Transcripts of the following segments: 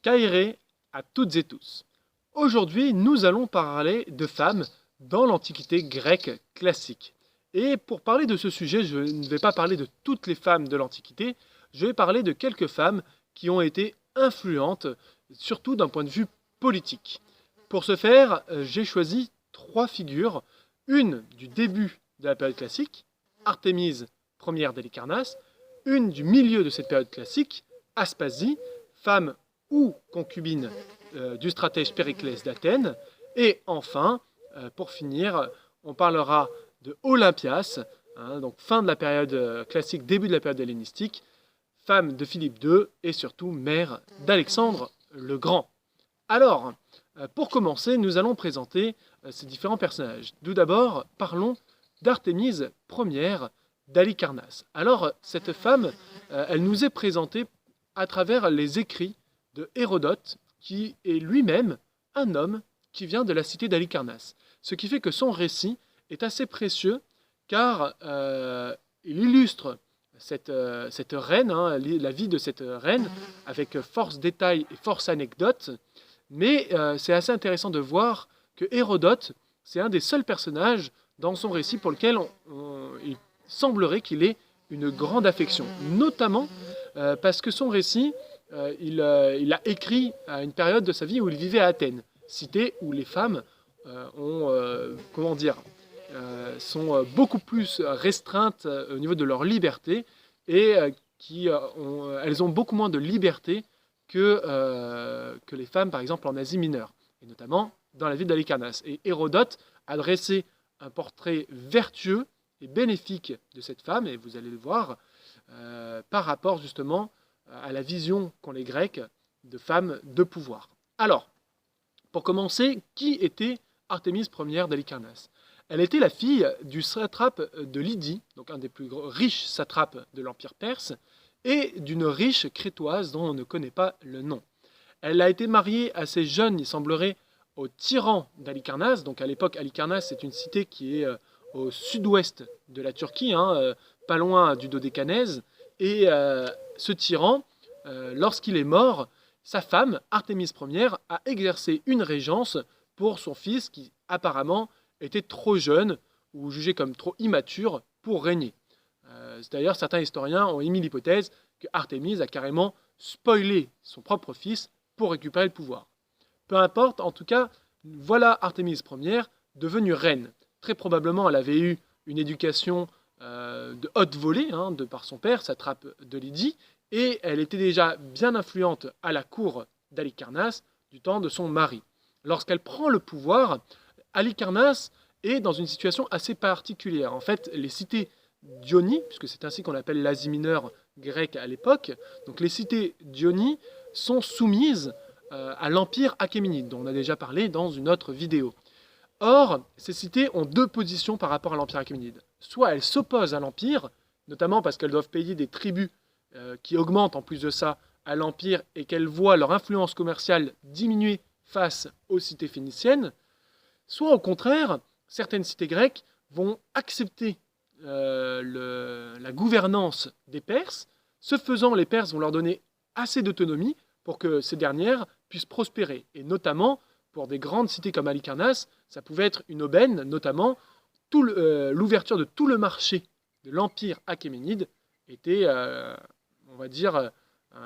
Kairé à toutes et tous. Aujourd'hui, nous allons parler de femmes dans l'Antiquité grecque classique. Et pour parler de ce sujet, je ne vais pas parler de toutes les femmes de l'Antiquité, je vais parler de quelques femmes qui ont été influentes, surtout d'un point de vue politique. Pour ce faire, j'ai choisi trois figures, une du début de la période classique, Artémise Ière d'Halicarnasse, une du milieu de cette période classique, Aspasie, femme ou concubine du stratège Périclès d'Athènes. Et enfin, pour finir, on parlera de Olympias, donc fin de la période classique, début de la période hellénistique, femme de Philippe II et surtout mère d'Alexandre le Grand. Alors, pour commencer, nous allons présenter ces différents personnages. Tout d'abord, parlons d'Artémise Ière d'Halicarnasse. Alors, cette femme, elle nous est présentée à travers les écrits de Hérodote, qui est lui-même un homme qui vient de la cité d'Halicarnasse. Ce qui fait que son récit est assez précieux, car il illustre cette reine, la vie de cette reine, avec force détails et force anecdotes. Mais c'est assez intéressant de voir que Hérodote, c'est un des seuls personnages dans son récit pour lequel il semblerait qu'il ait une grande affection, notamment parce que son récit, il a écrit à une période de sa vie où il vivait à Athènes, cité où les femmes sont beaucoup plus restreintes au niveau de leur liberté et elles ont beaucoup moins de liberté que les femmes, par exemple, en Asie mineure, et notamment dans la ville d'Halicarnasse. Et Hérodote a dressé un portrait vertueux et bénéfique de cette femme, et vous allez le voir, par rapport justement à la vision qu'ont les Grecs de femmes de pouvoir. Alors, pour commencer, qui était Artémise Ière d'Halicarnasse? Elle était la fille du satrape de Lydie, donc un des plus riches satrapes de l'Empire perse, et d'une riche crétoise dont on ne connaît pas le nom. Elle a été mariée assez jeune, il semblerait, au tyran d'Halicarnasse. Donc à l'époque, Halicarnasse, c'est une cité qui est au sud-ouest de la Turquie, pas loin du Dodécanèse. Et ce tyran, lorsqu'il est mort, sa femme, Artémise Ière, a exercé une régence pour son fils qui apparemment était trop jeune ou jugé comme trop immature pour régner. D'ailleurs, certains historiens ont émis l'hypothèse que Artémise a carrément spoilé son propre fils pour récupérer le pouvoir. Peu importe, en tout cas, voilà Artémise Ière devenue reine. Très probablement, elle avait eu une éducation de haute volée, de par son père, satrape de Lydie, et elle était déjà bien influente à la cour d'Halicarnasse du temps de son mari. Lorsqu'elle prend le pouvoir, Halicarnasse est dans une situation assez particulière. En fait, les cités d'Ionie, puisque c'est ainsi qu'on appelle l'Asie mineure grecque à l'époque, donc les cités d'Ionie sont soumises à l'Empire achéménide, dont on a déjà parlé dans une autre vidéo. Or, ces cités ont deux positions par rapport à l'Empire achéménide. Soit elles s'opposent à l'Empire, notamment parce qu'elles doivent payer des tributs qui augmentent en plus de ça à l'Empire et qu'elles voient leur influence commerciale diminuer face aux cités phéniciennes, soit au contraire, certaines cités grecques vont accepter la gouvernance des Perses. Ce faisant, les Perses vont leur donner assez d'autonomie pour que ces dernières puissent prospérer. Et notamment, pour des grandes cités comme Halicarnasse, ça pouvait être une aubaine, notamment l'ouverture de tout le marché de l'Empire achéménide était, on va dire,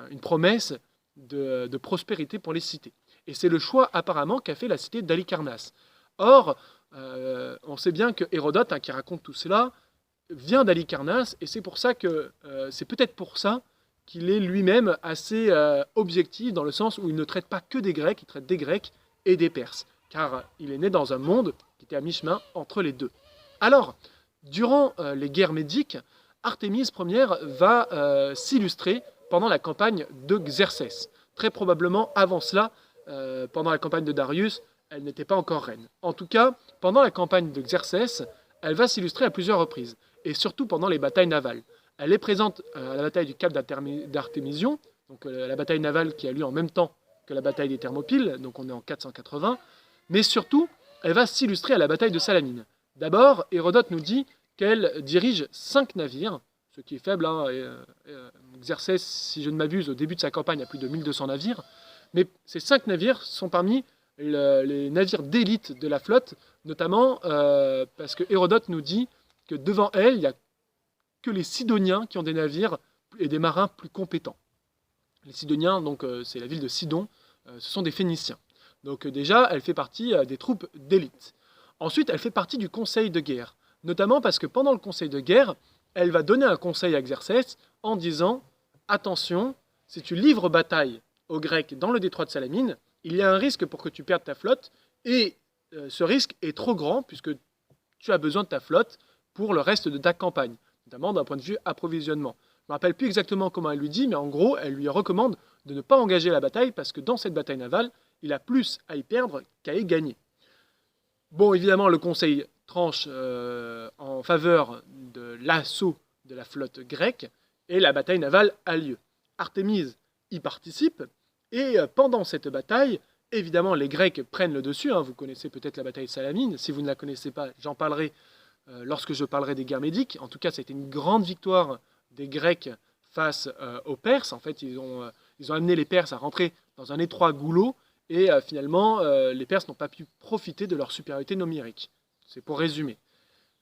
une promesse de prospérité pour les cités. Et c'est le choix apparemment qu'a fait la cité d'Halicarnasse. Or, on sait bien que Hérodote, qui raconte tout cela, vient d'Halicarnasse, et c'est pour ça que c'est peut-être pour ça qu'il est lui-même assez objectif, dans le sens où il ne traite pas que des Grecs, il traite des Grecs et des Perses, car il est né dans un monde qui était à mi-chemin entre les deux. Alors, durant les guerres médiques, Artémise Ière va s'illustrer pendant la campagne de Xerxès. Très probablement avant cela, pendant la campagne de Darius, elle n'était pas encore reine. En tout cas, pendant la campagne de Xerxès, elle va s'illustrer à plusieurs reprises, et surtout pendant les batailles navales. Elle est présente à la bataille du cap d'Artémision, donc la bataille navale qui a lieu en même temps que la bataille des Thermopyles, donc on est en 480, mais surtout, elle va s'illustrer à la bataille de Salamine. D'abord, Hérodote nous dit qu'elle dirige 5 navires, ce qui est faible. Xerxès, si je ne m'abuse, au début de sa campagne, a plus de 1200 navires, Mais ces 5 navires sont parmi les navires d'élite de la flotte, notamment parce que Hérodote nous dit que devant elle, il n'y a que les Sidoniens qui ont des navires et des marins plus compétents. Les Sidoniens, donc c'est la ville de Sidon, ce sont des Phéniciens. Donc déjà, elle fait partie des troupes d'élite. Ensuite, elle fait partie du conseil de guerre, notamment parce que pendant le conseil de guerre, elle va donner un conseil à Xerxès en disant « Attention, si tu livres bataille aux Grecs dans le détroit de Salamine, il y a un risque pour que tu perdes ta flotte, et ce risque est trop grand puisque tu as besoin de ta flotte pour le reste de ta campagne, notamment d'un point de vue approvisionnement. » Je ne me rappelle plus exactement comment elle lui dit, mais en gros, elle lui recommande de ne pas engager la bataille parce que dans cette bataille navale, il a plus à y perdre qu'à y gagner. Bon, évidemment, le conseil tranche en faveur de l'assaut de la flotte grecque et la bataille navale a lieu. Artémise y participe et pendant cette bataille, évidemment, les Grecs prennent le dessus. Vous connaissez peut-être la bataille de Salamine. Si vous ne la connaissez pas, j'en parlerai lorsque je parlerai des guerres médiques. En tout cas, c'était une grande victoire des Grecs face aux Perses. En fait, ils ont amené les Perses à rentrer dans un étroit goulot et finalement, les Perses n'ont pas pu profiter de leur supériorité numérique. C'est pour résumer.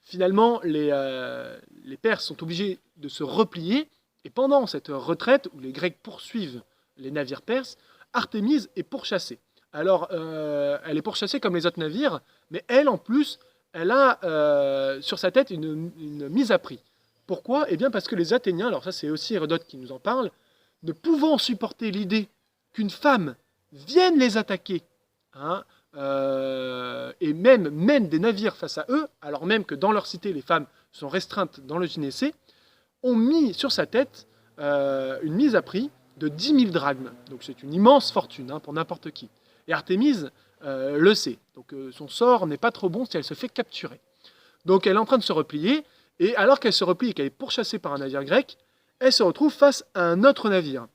Finalement, les Perses sont obligés de se replier et pendant cette retraite où les Grecs poursuivent les navires perses, Artémise est pourchassée. Alors, elle est pourchassée comme les autres navires, mais elle, en plus, elle a sur sa tête une mise à prix. Pourquoi? Eh bien parce que les Athéniens, alors ça c'est aussi Hérodote qui nous en parle, ne pouvant supporter l'idée qu'une femme vienne les attaquer, et même mène des navires face à eux, alors même que dans leur cité les femmes sont restreintes dans le gynécée, ont mis sur sa tête une mise à prix de 10 000 drachmes. Donc c'est une immense fortune pour n'importe qui. Et Artémise le sait. Donc son sort n'est pas trop bon si elle se fait capturer. Donc elle est en train de se replier, et alors qu'elle se replie et qu'elle est pourchassée par un navire grec, elle se retrouve face à un autre navire.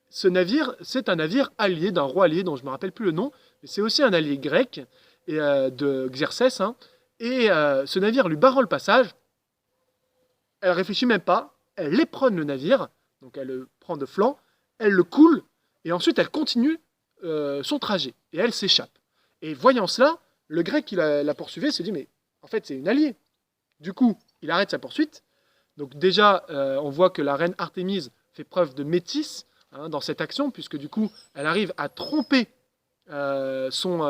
Ce navire, c'est un navire allié d'un roi allié dont je ne me rappelle plus le nom, mais c'est aussi un allié grec et, de Xerxès. Et ce navire lui barre le passage. Elle réfléchit même pas, elle éperonne le navire, donc elle le prend de flanc, elle le coule, et ensuite elle continue son trajet, et elle s'échappe. Et voyant cela, le grec qui la poursuivait se dit, mais en fait c'est une alliée. Du coup, il arrête sa poursuite. Donc déjà, on voit que la reine Artémise fait preuve de métis dans cette action, puisque du coup, elle arrive à tromper son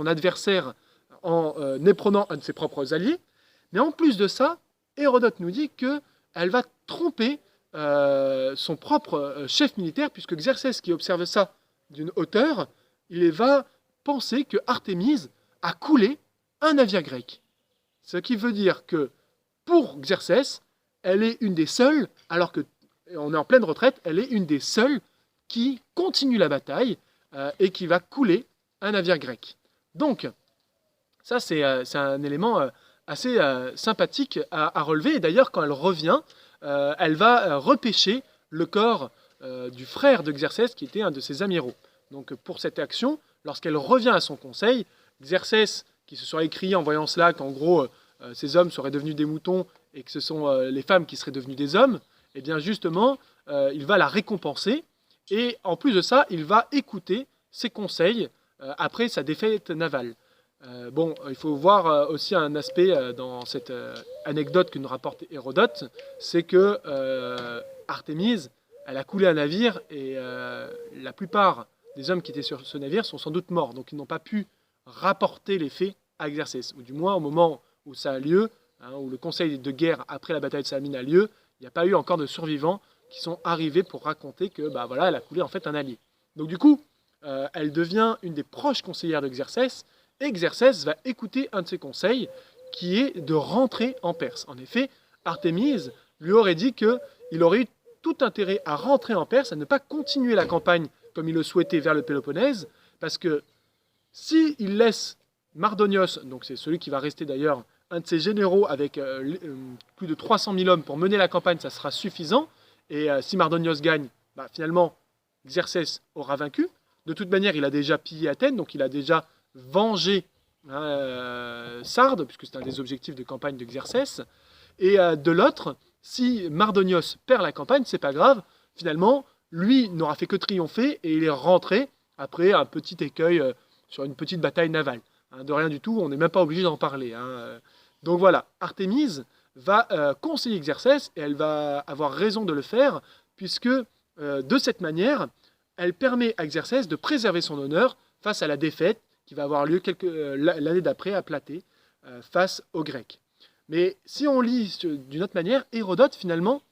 adversaire en éprenant un de ses propres alliés. Mais en plus de ça, Hérodote nous dit qu'elle va tromper son propre chef militaire, puisque Xerxès, qui observe ça d'une hauteur, il va penser que Artémise a coulé un navire grec. Ce qui veut dire que pour Xerxès, elle est une des seules, alors qu'on est en pleine retraite, elle est une des seules qui continue la bataille et qui va couler un navire grec. Donc, ça c'est un élément assez sympathique à relever. Et d'ailleurs, quand elle revient, elle va repêcher le corps du frère de Xerxès, qui était un de ses amiraux. Donc pour cette action, lorsqu'elle revient à son conseil, Xerxès, qui se sera écrié en voyant cela qu'en gros, ces hommes seraient devenus des moutons et que ce sont les femmes qui seraient devenues des hommes, et bien justement, il va la récompenser. Et en plus de ça, il va écouter ses conseils après sa défaite navale. Bon, il faut voir aussi un aspect dans cette anecdote que nous rapporte Hérodote, c'est que Artémise, elle a coulé un navire et la plupart des hommes qui étaient sur ce navire sont sans doute morts, donc ils n'ont pas pu rapporter les faits à Xerxès, ou du moins au moment où ça a lieu, où le conseil de guerre après la bataille de Salamine a lieu, il n'y a pas eu encore de survivants qui sont arrivés pour raconter que voilà, elle a coulé en fait un allié. Donc du coup, elle devient une des proches conseillères de Xerxès, et Xerxès va écouter un de ses conseils, qui est de rentrer en Perse. En effet, Artémise lui aurait dit qu'il aurait eu tout intérêt à rentrer en Perse, à ne pas continuer la campagne comme il le souhaitait vers le Péloponnèse, parce que s'il laisse Mardonios, donc c'est celui qui va rester d'ailleurs un de ses généraux avec plus de 300 000 hommes pour mener la campagne, ça sera suffisant, et si Mardonios gagne, finalement, Xerxès aura vaincu. De toute manière, il a déjà pillé Athènes, donc il a déjà vengé Sardes, puisque c'est un des objectifs de campagne de Xerxès. Et de l'autre, si Mardonios perd la campagne, c'est pas grave. Finalement, lui n'aura fait que triompher et il est rentré après un petit écueil sur une petite bataille navale. Hein, de rien du tout, on n'est même pas obligé d'en parler. Hein. Donc voilà, Artémise va conseiller Xerxès et elle va avoir raison de le faire puisque de cette manière, elle permet à Xerxès de préserver son honneur face à la défaite qui va avoir lieu l'année d'après à Platée face aux Grecs. Mais si on lit d'une autre manière, Hérodote finalement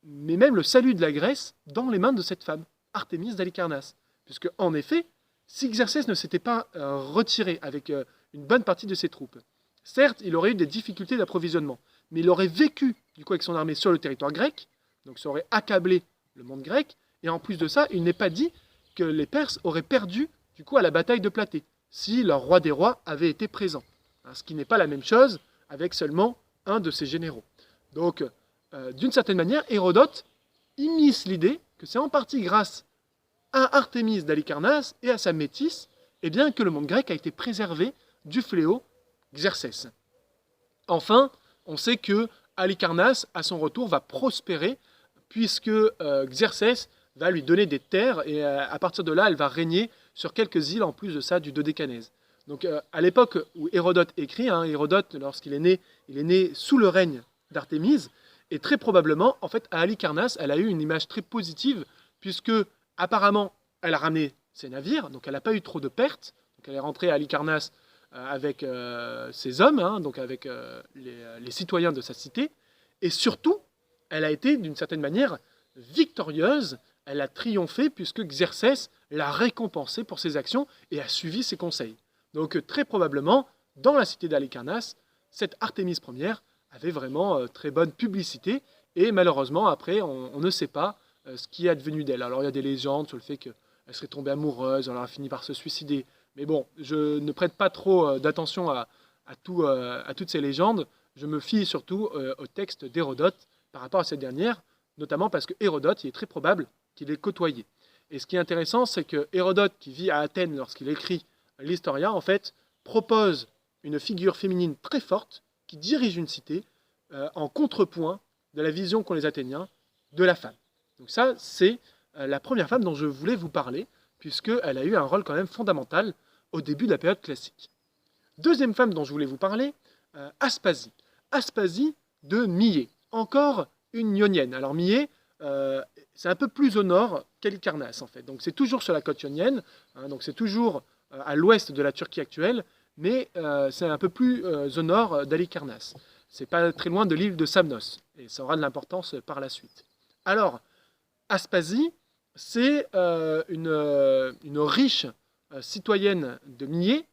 met même le salut de la Grèce dans les mains de cette femme, Artémise d'Halicarnasse. Puisque en effet, si Xerxès ne s'était pas retiré avec une bonne partie de ses troupes, certes, il aurait eu des difficultés d'approvisionnement, mais il aurait vécu du coup avec son armée sur le territoire grec, donc ça aurait accablé le monde grec, et en plus de ça, il n'est pas dit que les Perses auraient perdu du coup à la bataille de Platée, si leur roi des rois avait été présent. Hein, ce qui n'est pas la même chose avec seulement un de ses généraux. Donc, d'une certaine manière, Hérodote immisce l'idée que c'est en partie grâce à Artémise d'Halicarnasse et à sa métisse eh bien, que le monde grec a été préservé du fléau Xerxès. Enfin, on sait que Halicarnasse, à son retour, va prospérer puisque Xerxès va lui donner des terres et à partir de là, elle va régner sur quelques îles en plus de ça du Dodécanèse. Donc à l'époque où Hérodote écrit, hein, Hérodote, lorsqu'il est né sous le règne d'Artémise, et très probablement, en fait, à Halicarnasse, elle a eu une image très positive, puisque apparemment, elle a ramené ses navires, donc elle n'a pas eu trop de pertes, donc elle est rentrée à Halicarnasse avec ses hommes, hein, donc avec les citoyens de sa cité, et surtout, elle a été d'une certaine manière victorieuse, elle a triomphé puisque Xerxès l'a récompensée pour ses actions et a suivi ses conseils. Donc très probablement, dans la cité d'Halicarnasse, cette Artémise Ière avait vraiment très bonne publicité et malheureusement après on ne sait pas ce qui est advenu d'elle. Alors il y a des légendes sur le fait qu'elle serait tombée amoureuse, elle a fini par se suicider. Mais bon, je ne prête pas trop d'attention à toutes ces légendes. Je me fie surtout au texte d'Hérodote par rapport à cette dernière, notamment parce que Hérodote, il est très probable qu'il ait côtoyé. Et ce qui est intéressant, c'est que Hérodote, qui vit à Athènes lorsqu'il écrit l'Historia, en fait, propose une figure féminine très forte qui dirige une cité en contrepoint de la vision qu'ont les Athéniens de la femme. Donc ça, c'est la première femme dont je voulais vous parler, puisqu'elle a eu un rôle quand même fondamental au début de la période classique. Deuxième femme dont je voulais vous parler, Aspasie. Aspasie de Mié. Encore une ionienne. Alors Mié, c'est un peu plus au nord qu'Halicarnasse en fait. Donc c'est toujours sur la côte ionienne, hein, donc c'est toujours à l'ouest de la Turquie actuelle, mais c'est un peu plus au nord d'Halicarnasse. C'est pas très loin de l'île de Samnos, et ça aura de l'importance par la suite. Alors, Aspasie, c'est une riche citoyenne de Mié,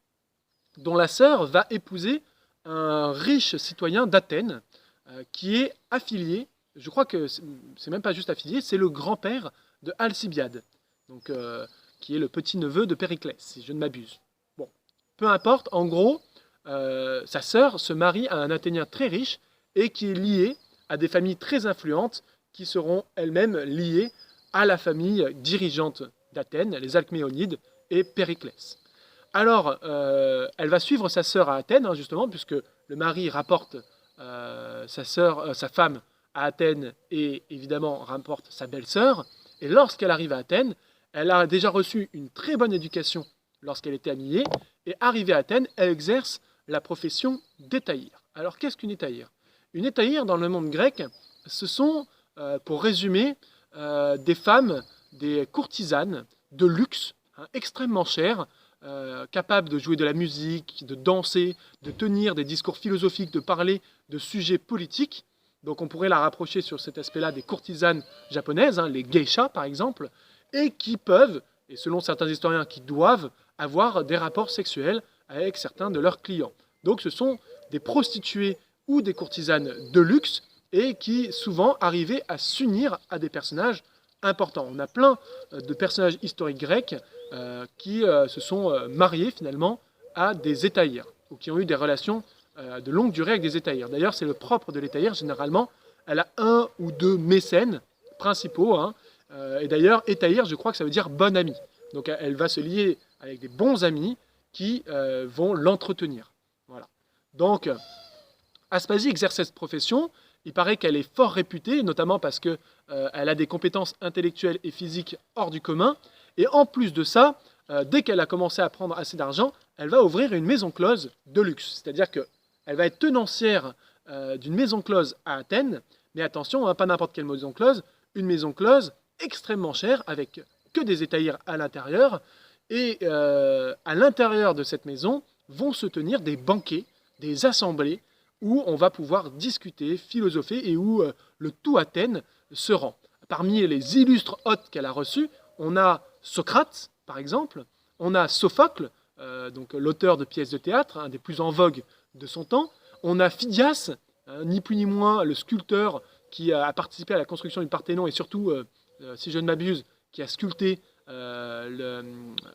dont la sœur va épouser un riche citoyen d'Athènes, qui est affilié, je crois que c'est même pas juste affilié, c'est le grand-père de Alcibiade, donc, qui est le petit-neveu de Périclès, si je ne m'abuse. Bon, peu importe, en gros, sa sœur se marie à un Athénien très riche et qui est lié à des familles très influentes qui seront elles-mêmes liées à la famille dirigeante d'Athènes, les Alcméonides et Périclès. Alors, elle va suivre sa sœur à Athènes, hein, justement, puisque le mari rapporte sa femme à Athènes et évidemment rapporte sa belle-sœur. Et lorsqu'elle arrive à Athènes, elle a déjà reçu une très bonne éducation lorsqu'elle était à Mié, et arrivée à Athènes, elle exerce la profession d'étayre. Alors qu'est-ce qu'une étayre? Une étayre dans le monde grec, ce sont, pour résumer, des femmes, des courtisanes de luxe, hein, extrêmement chères, capables de jouer de la musique, de danser, de tenir des discours philosophiques, de parler de sujets politiques. Donc on pourrait la rapprocher sur cet aspect-là des courtisanes japonaises, hein, les geishas par exemple, et qui peuvent, et selon certains historiens qui doivent, avoir des rapports sexuels avec certains de leurs clients. Donc ce sont des prostituées ou des courtisanes de luxe et qui souvent arrivaient à s'unir à des personnages importants. On a plein de personnages historiques grecs qui se sont mariés finalement à des étayres ou qui ont eu des relations de longue durée avec des étayres. D'ailleurs, c'est le propre de l'étayre, généralement, elle a un ou deux mécènes principaux. Hein, et d'ailleurs, étayre, je crois que ça veut dire bon ami. Donc elle va se lier avec des bons amis qui vont l'entretenir. Voilà. Donc, Aspasie exerce cette profession Il paraît qu'elle est fort réputée, notamment parce qu'elle a des compétences intellectuelles et physiques hors du commun. Et en plus de ça, dès qu'elle a commencé à prendre assez d'argent, elle va ouvrir une maison close de luxe. C'est-à-dire qu'elle va être tenancière d'une maison close à Athènes. Mais attention, hein, pas n'importe quelle maison close, une maison close extrêmement chère, avec que des étayères à l'intérieur. Et à l'intérieur de cette maison vont se tenir des banquets, des assemblées, où on va pouvoir discuter, philosopher, et où le tout Athènes se rend. Parmi les illustres hôtes qu'elle a reçus, on a Socrate, par exemple, on a Sophocle, donc l'auteur de pièces de théâtre, un des plus en vogue de son temps, on a Phidias, ni plus ni moins le sculpteur qui a participé à la construction du Parthénon, et surtout, si je ne m'abuse, qui a sculpté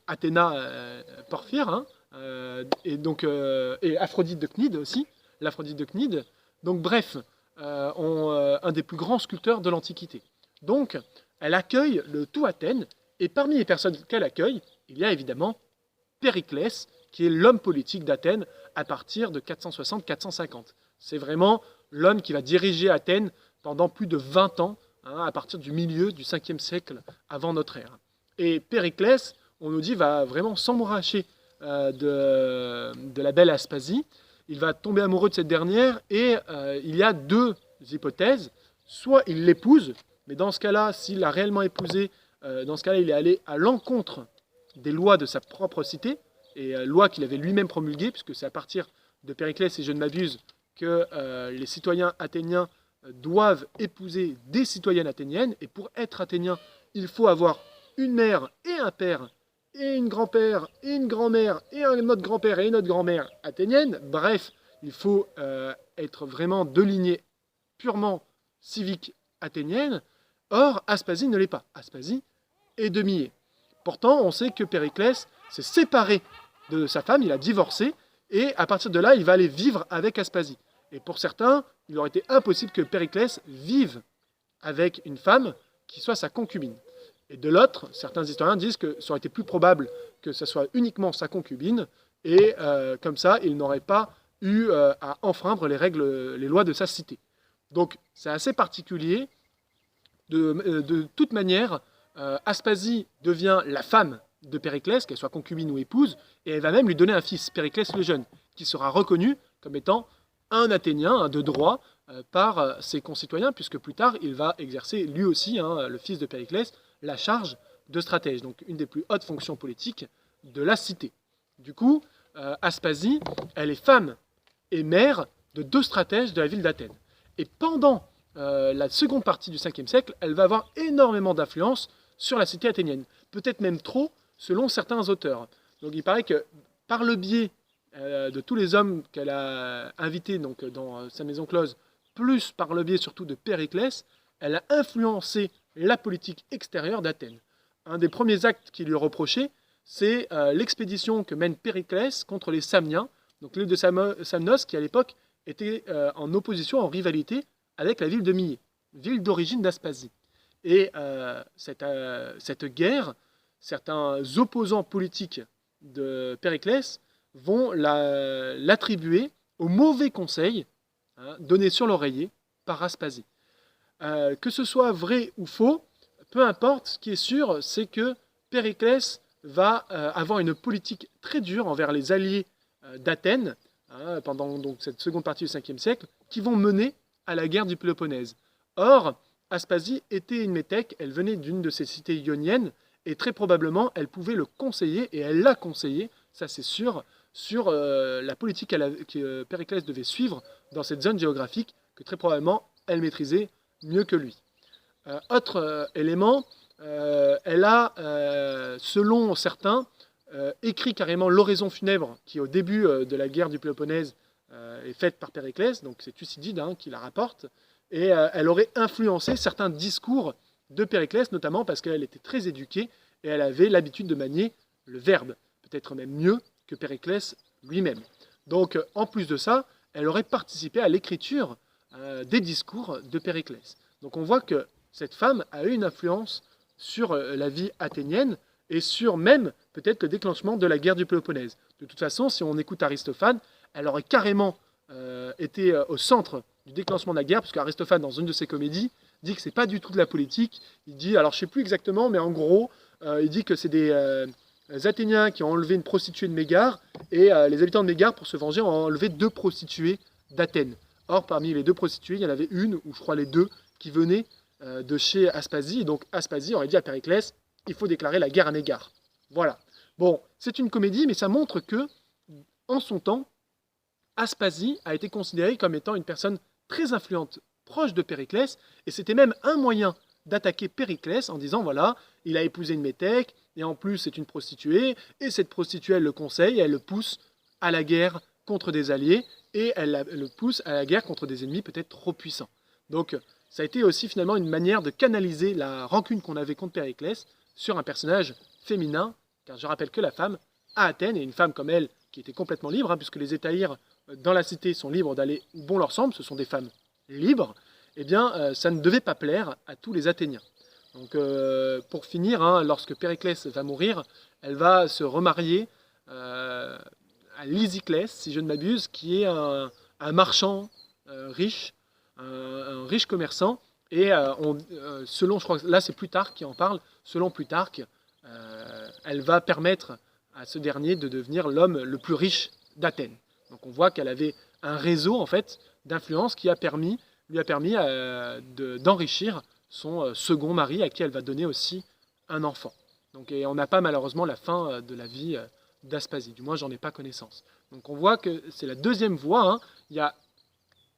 Athéna Porphyre, hein, et Aphrodite de Cnide aussi, l'Aphrodite de Cnide. Donc bref, un des plus grands sculpteurs de l'Antiquité. Donc, elle accueille le tout Athènes, et parmi les personnes qu'elle accueille, il y a évidemment Périclès, qui est l'homme politique d'Athènes à partir de 460-450. C'est vraiment l'homme qui va diriger Athènes pendant plus de 20 ans, hein, à partir du milieu du 5e siècle avant notre ère. Et Périclès, on nous dit, va vraiment s'embracher de la belle Aspasie. Il va tomber amoureux de cette dernière, et il y a deux hypothèses. Soit il l'épouse, mais dans ce cas-là, s'il l'a réellement épousée, dans ce cas-là, il est allé à l'encontre des lois de sa propre cité, et lois qu'il avait lui-même promulguées, puisque c'est à partir de Périclès, si je ne m'abuse, que les citoyens athéniens doivent épouser des citoyennes athéniennes, et pour être athénien, il faut avoir une mère et un père, et une grand-père, et une grand-mère, et un autre grand-père et une autre grand-mère athénienne. Bref, il faut être vraiment de lignée purement civique athénienne. Or, Aspasie ne l'est pas. Aspasie est de Millet. Pourtant, on sait que Périclès s'est séparé de sa femme, il a divorcé, et à partir de là, il va aller vivre avec Aspasie. Et pour certains, il aurait été impossible que Périclès vive avec une femme qui soit sa concubine. Et de l'autre, certains historiens disent que ça aurait été plus probable que ce soit uniquement sa concubine, et comme ça, il n'aurait pas eu à enfreindre les lois de sa cité. Donc, c'est assez particulier. De toute manière, Aspasie devient la femme de Périclès, qu'elle soit concubine ou épouse, et elle va même lui donner un fils, Périclès le Jeune, qui sera reconnu comme étant un Athénien de droit par ses concitoyens, puisque plus tard, il va exercer lui aussi, hein, le fils de Périclès, la charge de stratège, donc une des plus hautes fonctions politiques de la cité. Du coup, Aspasie, elle est femme et mère de deux stratèges de la ville d'Athènes. Et pendant la seconde partie du 5e siècle, elle va avoir énormément d'influence sur la cité athénienne, peut-être même trop, selon certains auteurs. Donc il paraît que par le biais de tous les hommes qu'elle a invités donc, dans sa maison close, plus par le biais surtout de Périclès, elle a influencé la politique extérieure d'Athènes. Un des premiers actes qui lui est reproché, c'est l'expédition que mène Périclès contre les Samniens, donc l'île de Samnos, qui à l'époque était en opposition, en rivalité avec la ville de Millet, ville d'origine d'Aspasie. Et cette guerre, certains opposants politiques de Périclès vont l'attribuer au mauvais conseil donné sur l'oreiller par Aspasie. Que ce soit vrai ou faux, peu importe, ce qui est sûr, c'est que Périclès va avoir une politique très dure envers les alliés d'Athènes pendant donc, cette seconde partie du 5e siècle, qui vont mener à la guerre du Péloponnèse. Or, Aspasie était une métèque, elle venait d'une de ces cités ioniennes, et très probablement, elle pouvait le conseiller, et elle l'a conseillé, ça c'est sûr, sur la politique que Périclès devait suivre dans cette zone géographique, que très probablement, elle maîtrisait mieux que lui. Autre élément, elle a, selon certains, écrit carrément l'oraison funèbre, qui au début de la guerre du Péloponnèse est faite par Périclès, donc c'est Thucydide qui la rapporte, et elle aurait influencé certains discours de Périclès, notamment parce qu'elle était très éduquée et elle avait l'habitude de manier le verbe, peut-être même mieux que Périclès lui-même. Donc en plus de ça, elle aurait participé à l'écriture des discours de Périclès. Donc on voit que cette femme a eu une influence sur la vie athénienne et sur même peut-être le déclenchement de la guerre du Péloponnèse. De toute façon, si on écoute Aristophane, elle aurait carrément été au centre du déclenchement de la guerre, parce qu'Aristophane, dans une de ses comédies, dit que c'est pas du tout de la politique. Il dit, alors je sais plus exactement, mais en gros, il dit que c'est des Athéniens qui ont enlevé une prostituée de Mégare, et les habitants de Mégare, pour se venger, ont enlevé 2 prostituées d'Athènes. Or, parmi les 2 prostituées, il y en avait une, ou je crois les 2, qui venaient de chez Aspasie. Et donc Aspasie aurait dit à Périclès, il faut déclarer la guerre à Mégare. Voilà. Bon, c'est une comédie, mais ça montre que, en son temps, Aspasie a été considérée comme étant une personne très influente, proche de Périclès, et c'était même un moyen d'attaquer Périclès en disant, voilà, il a épousé une métèque, et en plus c'est une prostituée, et cette prostituée, elle le conseille, elle le pousse à la guerre contre des alliés, et elle le pousse à la guerre contre des ennemis peut-être trop puissants. Donc ça a été aussi finalement une manière de canaliser la rancune qu'on avait contre Périclès sur un personnage féminin, car je rappelle que la femme, à Athènes, et une femme comme elle, qui était complètement libre, puisque les hétaïres dans la cité sont libres d'aller où bon leur semble, ce sont des femmes libres, eh bien ça ne devait pas plaire à tous les Athéniens. Donc pour finir, lorsque Périclès va mourir, elle va se remarier à Lysiclès, si je ne m'abuse, qui est un marchand riche, un riche commerçant, et selon, je crois que là c'est Plutarque qui en parle, selon Plutarque, elle va permettre à ce dernier de devenir l'homme le plus riche d'Athènes. Donc on voit qu'elle avait un réseau en fait d'influence qui lui a permis d'enrichir son second mari, à qui elle va donner aussi un enfant. Donc, et on n'a pas malheureusement la fin de la vie d'Aspasie, du moins j'en ai pas connaissance. Donc on voit que c'est la deuxième voie, il y a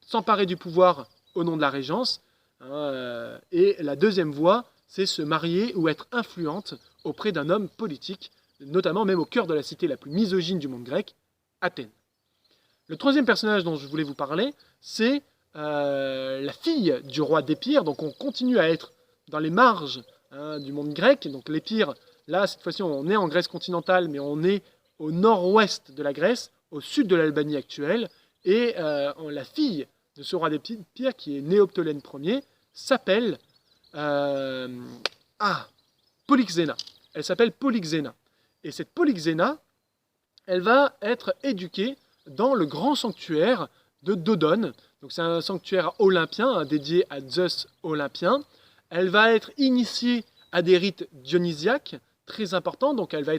s'emparer du pouvoir au nom de la régence, et la deuxième voie, c'est se marier ou être influente auprès d'un homme politique, notamment même au cœur de la cité la plus misogyne du monde grec, Athènes. Le troisième personnage dont je voulais vous parler, c'est la fille du roi d'Épire. Donc on continue à être dans les marges du monde grec. Donc l'Épire, là cette fois-ci on est en Grèce continentale, mais on est au nord-ouest de la Grèce, au sud de l'Albanie actuelle. Et la fille de ce roi d'Épire, qui est Néoptolème Ier, s'appelle Polyxéna. Elle s'appelle Polyxéna. Et cette Polyxéna, elle va être éduquée dans le grand sanctuaire de Dodone. Donc c'est un sanctuaire olympien, dédié à Zeus olympien. Elle va être initiée à des rites dionysiaques très importants, donc elle va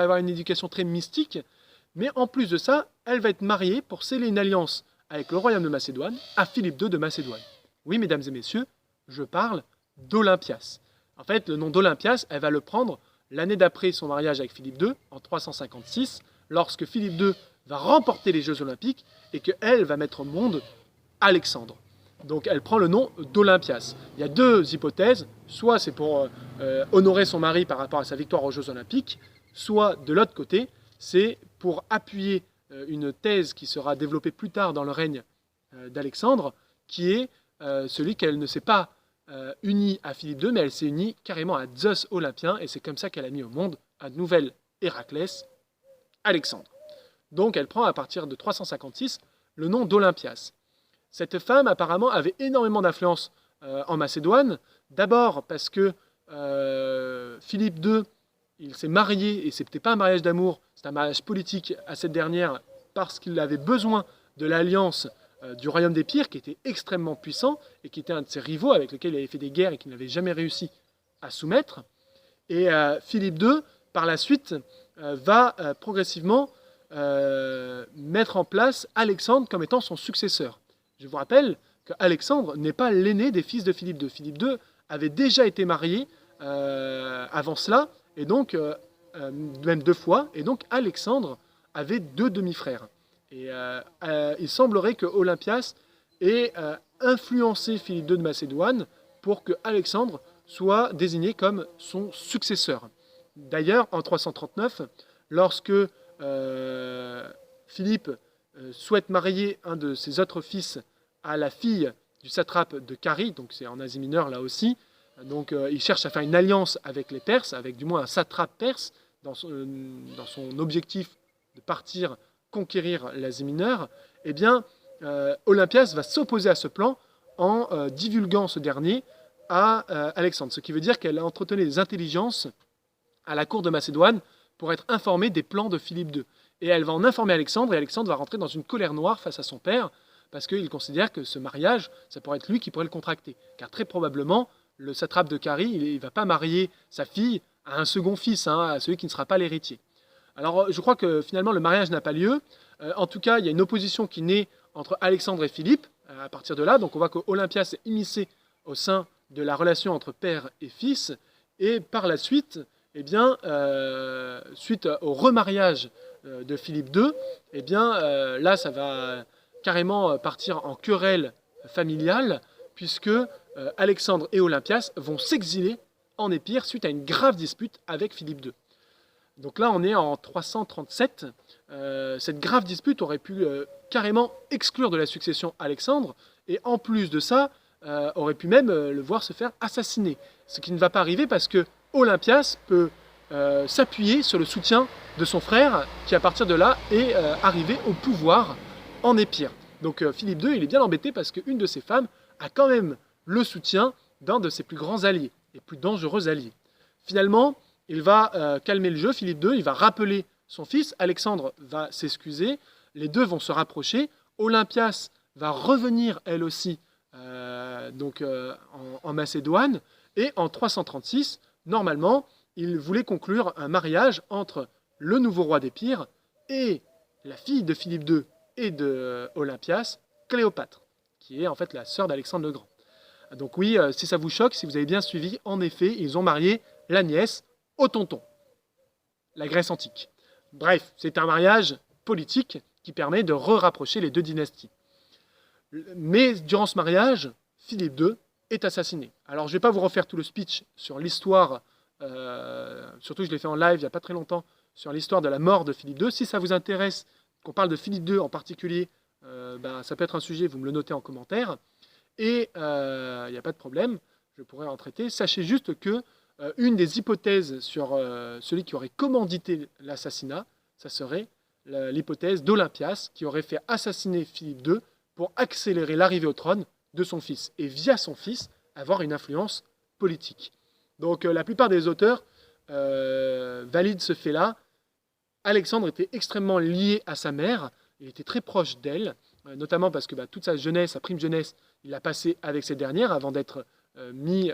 avoir une éducation très mystique. Mais en plus de ça, elle va être mariée pour sceller une alliance avec le royaume de Macédoine à Philippe II de Macédoine. Oui, mesdames et messieurs, je parle d'Olympias. En fait, le nom d'Olympias, elle va le prendre l'année d'après son mariage avec Philippe II, en 356, lorsque Philippe II va remporter les Jeux Olympiques et qu'elle va mettre au monde Alexandre. Donc elle prend le nom d'Olympias. Il y a 2 hypothèses, soit c'est pour honorer son mari par rapport à sa victoire aux Jeux Olympiques, soit de l'autre côté, c'est pour appuyer une thèse qui sera développée plus tard dans le règne d'Alexandre, qui est celui qu'elle ne s'est pas unie à Philippe II, mais elle s'est unie carrément à Zeus olympien, et c'est comme ça qu'elle a mis au monde un nouvel Héraclès, Alexandre. Donc elle prend à partir de 356 le nom d'Olympias. Cette femme apparemment avait énormément d'influence en Macédoine, d'abord parce que Philippe II, il s'est marié, et ce n'était pas un mariage d'amour, c'est un mariage politique à cette dernière, parce qu'il avait besoin de l'alliance du royaume d'Épire, qui était extrêmement puissant, et qui était un de ses rivaux avec lequel il avait fait des guerres et qu'il n'avait jamais réussi à soumettre. Et Philippe II, par la suite, va progressivement mettre en place Alexandre comme étant son successeur. Je vous rappelle qu'Alexandre n'est pas l'aîné des fils de Philippe II. Philippe II avait déjà été marié avant cela, et donc même 2 fois, et donc Alexandre avait 2 demi-frères. Et il semblerait que Olympias ait influencé Philippe II de Macédoine pour que Alexandre soit désigné comme son successeur. D'ailleurs, en 339, lorsque Philippe souhaite marier un de ses autres fils à la fille du satrape de Carie, donc c'est en Asie mineure là aussi, donc il cherche à faire une alliance avec les Perses, avec du moins un satrape perse, dans son objectif de partir conquérir l'Asie mineure. Eh bien, Olympias va s'opposer à ce plan en divulguant ce dernier à Alexandre, ce qui veut dire qu'elle a entretenu des intelligences à la cour de Macédoine pour être informée des plans de Philippe II. Et elle va en informer Alexandre, et Alexandre va rentrer dans une colère noire face à son père, parce qu'il considère que ce mariage, ça pourrait être lui qui pourrait le contracter. Car très probablement, le satrape de Carie, il ne va pas marier sa fille à un second fils, à celui qui ne sera pas l'héritier. Alors je crois que finalement le mariage n'a pas lieu. En tout cas, il y a une opposition qui naît entre Alexandre et Philippe à partir de là. Donc on voit qu'Olympias s'est immiscé au sein de la relation entre père et fils. Et par la suite, eh bien, suite au remariage de Philippe II, eh bien, là ça va carrément partir en querelle familiale, puisque Alexandre et Olympias vont s'exiler en Épire suite à une grave dispute avec Philippe II. Donc là, on est en 337. Cette grave dispute aurait pu carrément exclure de la succession Alexandre, et en plus de ça, aurait pu même le voir se faire assassiner. Ce qui ne va pas arriver parce que Olympias peut s'appuyer sur le soutien de son frère, qui à partir de là est arrivé au pouvoir en Épire. Donc Philippe II, il est bien embêté parce qu'une de ses femmes a quand même le soutien d'un de ses plus grands alliés, et plus dangereux alliés. Finalement, il va calmer le jeu, Philippe II, il va rappeler son fils, Alexandre va s'excuser, les deux vont se rapprocher, Olympias va revenir elle aussi en Macédoine, et en 336, normalement, il voulait conclure un mariage entre le nouveau roi d'Épire et la fille de Philippe II et de Olympias, Cléopâtre, qui est en fait la sœur d'Alexandre le Grand. Donc oui, si ça vous choque, si vous avez bien suivi, en effet, ils ont marié la nièce au tonton, la Grèce antique. Bref, c'est un mariage politique qui permet de rapprocher les deux dynasties. Mais durant ce mariage, Philippe II est assassiné. Alors je ne vais pas vous refaire tout le speech sur l'histoire, surtout je l'ai fait en live il n'y a pas très longtemps, sur l'histoire de la mort de Philippe II. Si ça vous intéresse, qu'on parle de Philippe II en particulier, ça peut être un sujet, vous me le notez en commentaire. Et il n'y a pas de problème, je pourrais en traiter. Sachez juste que une des hypothèses sur celui qui aurait commandité l'assassinat, ça serait l'hypothèse d'Olympias, qui aurait fait assassiner Philippe II pour accélérer l'arrivée au trône de son fils, et via son fils, avoir une influence politique. Donc la plupart des auteurs valident ce fait-là. Alexandre était extrêmement lié à sa mère, il était très proche d'elle, notamment parce que toute sa jeunesse, sa prime jeunesse, il l'a passée avec cette dernière avant d'être mis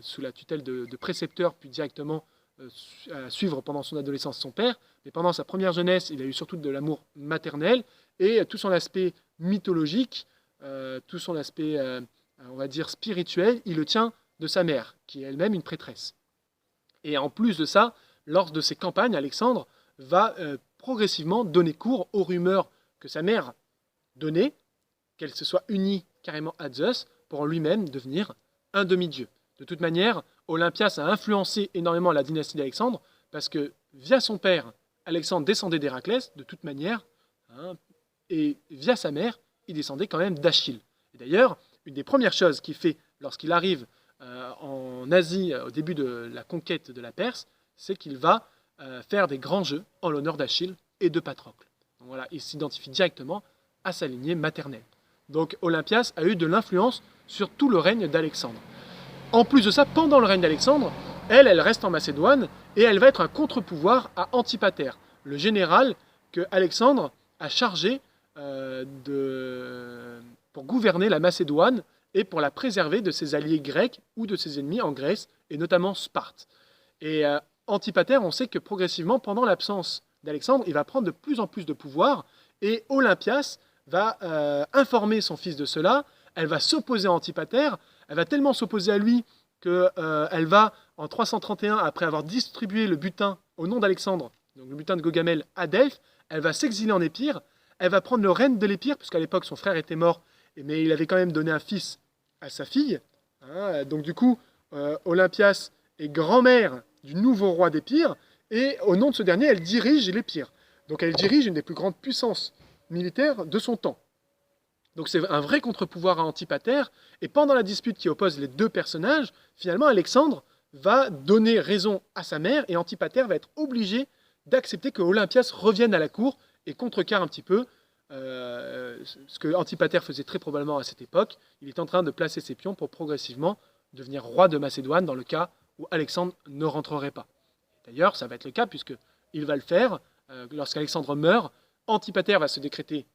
sous la tutelle de précepteurs, puis directement à suivre pendant son adolescence son père. Mais pendant sa première jeunesse, il a eu surtout de l'amour maternel, et tout son aspect mythologique, tout son aspect, on va dire, spirituel, il le tient de sa mère, qui est elle-même une prêtresse. Et en plus de ça, lors de ses campagnes, Alexandre va progressivement donner cours aux rumeurs que sa mère donnait, qu'elle se soit unie carrément à Zeus pour lui-même devenir un demi-dieu. De toute manière, Olympias a influencé énormément la dynastie d'Alexandre parce que via son père, Alexandre descendait d'Héraclès, de toute manière, et via sa mère, il descendait quand même d'Achille. Et d'ailleurs, une des premières choses qu'il fait lorsqu'il arrive en Asie au début de la conquête de la Perse, c'est qu'il va faire des grands jeux en l'honneur d'Achille et de Patrocle. Donc voilà, il s'identifie directement à sa lignée maternelle. Donc Olympias a eu de l'influence sur tout le règne d'Alexandre. En plus de ça, pendant le règne d'Alexandre, elle reste en Macédoine et elle va être un contre-pouvoir à Antipater, le général que Alexandre a chargé pour gouverner la Macédoine et pour la préserver de ses alliés grecs ou de ses ennemis en Grèce, et notamment Sparte. Et Antipater, on sait que progressivement, pendant l'absence d'Alexandre, il va prendre de plus en plus de pouvoir, et Olympias va informer son fils de cela. Elle va s'opposer à Antipater, elle va tellement s'opposer à lui qu'elle va, en 331, après avoir distribué le butin au nom d'Alexandre, donc le butin de Gaugamel à Delphes, elle va s'exiler en Épire, elle va prendre le règne de l'Épire, puisqu'à l'époque son frère était mort, mais il avait quand même donné un fils à sa fille. Donc du coup, Olympias est grand-mère du nouveau roi d'Épire, et au nom de ce dernier, elle dirige l'Épire. Donc elle dirige une des plus grandes puissances militaires de son temps. Donc c'est un vrai contre-pouvoir à Antipater, et pendant la dispute qui oppose les deux personnages, finalement Alexandre va donner raison à sa mère, et Antipater va être obligé d'accepter que Olympias revienne à la cour et contrecarre un petit peu ce que Antipater faisait très probablement à cette époque. Il est en train de placer ses pions pour progressivement devenir roi de Macédoine dans le cas où Alexandre ne rentrerait pas. D'ailleurs, ça va être le cas puisqu'il va le faire. Lorsqu'Alexandre meurt, Antipater va se décréter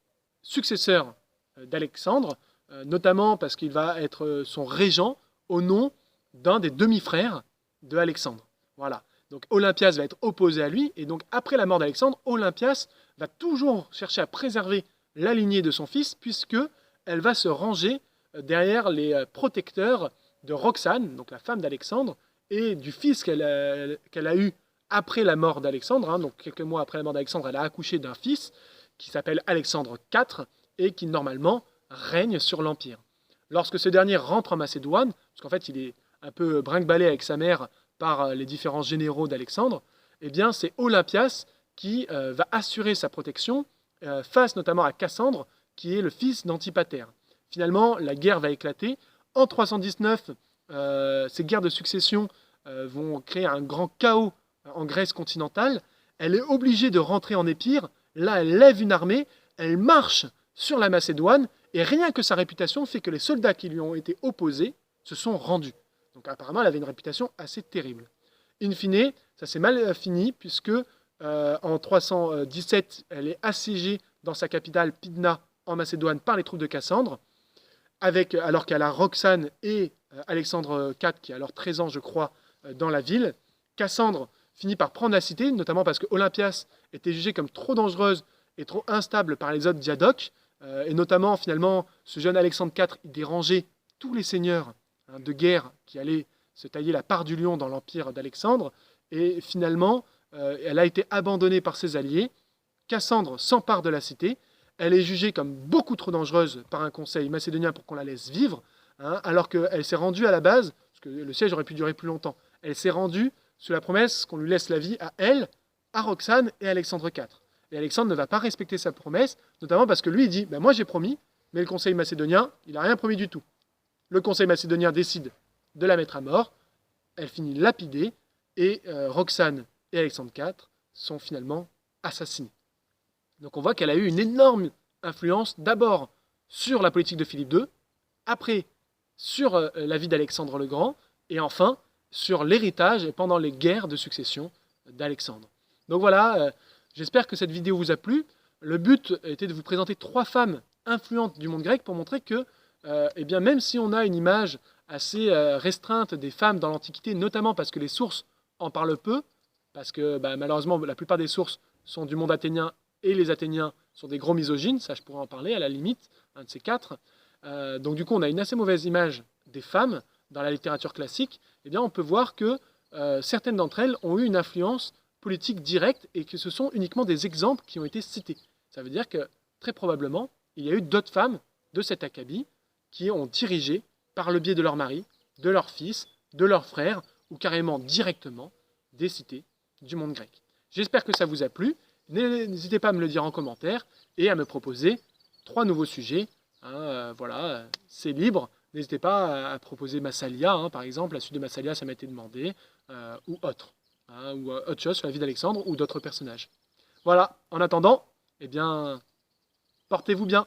successeur d'Alexandre, notamment parce qu'il va être son régent au nom d'un des demi-frères de Alexandre. Voilà. Donc Olympias va être opposé à lui, et donc après la mort d'Alexandre, Olympias va toujours chercher à préserver la lignée de son fils, puisque elle va se ranger derrière les protecteurs de Roxane, donc la femme d'Alexandre, et du fils qu'elle a eu après la mort d'Alexandre. Hein, donc quelques mois après la mort d'Alexandre, elle a accouché d'un fils qui s'appelle Alexandre IV et qui normalement règne sur l'Empire. Lorsque ce dernier rentre en Macédoine, parce qu'en fait il est un peu brinque-ballé avec sa mère par les différents généraux d'Alexandre, eh bien c'est Olympias qui va assurer sa protection face notamment à Cassandre, qui est le fils d'Antipater. Finalement, la guerre va éclater. En 319, ces guerres de succession vont créer un grand chaos en Grèce continentale. Elle est obligée de rentrer en Épire. Là, elle lève une armée, elle marche sur la Macédoine, et rien que sa réputation fait que les soldats qui lui ont été opposés se sont rendus. Donc apparemment, elle avait une réputation assez terrible. In fine, ça s'est mal fini, puisque en 317, elle est assiégée dans sa capitale Pydna en Macédoine par les troupes de Cassandre, alors qu'elle a Roxane et Alexandre IV, qui a alors 13 ans, je crois, dans la ville. Cassandre finit par prendre la cité, notamment parce que Olympias était jugée comme trop dangereuse et trop instable par les autres diadoques, et notamment, finalement, ce jeune Alexandre IV, il dérangeait tous les seigneurs de guerre qui allaient se tailler la part du lion dans l'empire d'Alexandre, et finalement, elle a été abandonnée par ses alliés. Cassandre s'empare de la cité, elle est jugée comme beaucoup trop dangereuse par un conseil macédonien pour qu'on la laisse vivre, alors qu'elle s'est rendue à la base, parce que le siège aurait pu durer plus longtemps, elle s'est rendue sous la promesse qu'on lui laisse la vie à elle, à Roxane et à Alexandre IV. Et Alexandre ne va pas respecter sa promesse, notamment parce que lui, il dit « moi j'ai promis », mais le conseil macédonien, il n'a rien promis du tout. Le conseil macédonien décide de la mettre à mort, elle finit lapidée, et Roxane et Alexandre IV sont finalement assassinés. Donc on voit qu'elle a eu une énorme influence, d'abord sur la politique de Philippe II, après sur la vie d'Alexandre le Grand, et enfin sur l'héritage et pendant les guerres de succession d'Alexandre. Donc voilà, j'espère que cette vidéo vous a plu. Le but était de vous présenter 3 femmes influentes du monde grec pour montrer que eh bien, même si on a une image assez restreinte des femmes dans l'Antiquité, notamment parce que les sources en parlent peu, parce que malheureusement la plupart des sources sont du monde athénien et les Athéniens sont des gros misogynes, ça je pourrais en parler à la limite, un de ces 4. Donc du coup on a une assez mauvaise image des femmes dans la littérature classique. Eh bien on peut voir que certaines d'entre elles ont eu une influence politique directe et que ce sont uniquement des exemples qui ont été cités. Ça veut dire que très probablement il y a eu d'autres femmes de cette acabit qui ont dirigé par le biais de leur mari, de leur fils, de leurs frères ou carrément directement des cités du monde grec. J'espère que ça vous a plu. N'hésitez pas à me le dire en commentaire et à me proposer 3 nouveaux sujets. Voilà, c'est libre. N'hésitez pas à proposer Massalia, par exemple. La suite de Massalia, ça m'a été demandé, ou autre. Ou autre chose sur la vie d'Alexandre ou d'autres personnages. Voilà, en attendant, eh bien, portez-vous bien.